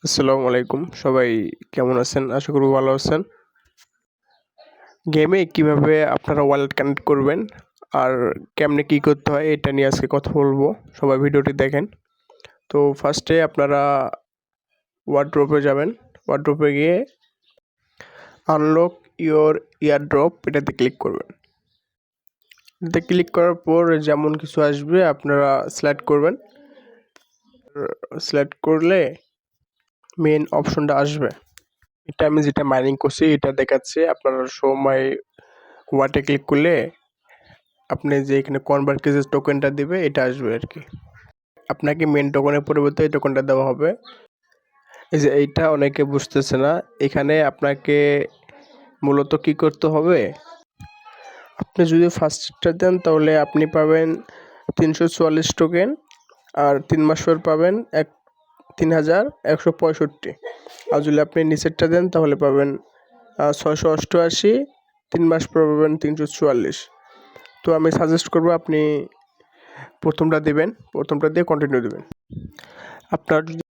আসসালামু আলাইকুম, সবাই কেমন আছেন? আশা করি ভালো আছেন। গেমে কিভাবে আপনারা ওয়ালেট কানেক্ট করবেন আর কেমনে কি করতে হয় এটা নিয়ে আজকে কথা বলবো। সবাই ভিডিওটি দেখেন। তো ফার্স্টে আপনারা ওয়ার্ড্রপে যাবেন। ওয়ার্ড্রপে গিয়ে আনলক ইওর ইয়ারড্রপ এটাতে ক্লিক করবেন। এটাতে ক্লিক করার পর যেমন কিছু আসবে আপনারা সিলেক্ট করবেন। সিলেক্ট করলে মেইন অপশনটা আসবে। এটা আমি যেটা মাইনিং করছি এটা দেখাচ্ছে। আপনারা সময় ওয়াটে ক্লিক করলে আপনি যে এখানে কনভার্ট কেসেস টোকেনটা দিবে এটা আসবে আর কি। আপনাকে মেন টোকেনের পরিবর্তে এই টোকেনটা দেওয়া হবে। এই যে এইটা অনেকে বুঝতেছে না। এখানে আপনাকে মূলত কি করতে হবে, আপনি যদি ফার্স্টটা দেন তাহলে আপনি পাবেন 344 টোকেন আর 3 মাস পর পাবেন 3165। আর যদি আপনি নিচেরটা দেন তাহলে পাবেন 688, 3 মাস পর পাবেন 344। তো আমি সাজেস্ট করবো আপনি প্রথমটা দেবেন, প্রথমটা দিয়ে কন্টিনিউ দেবেন। আপনার যদি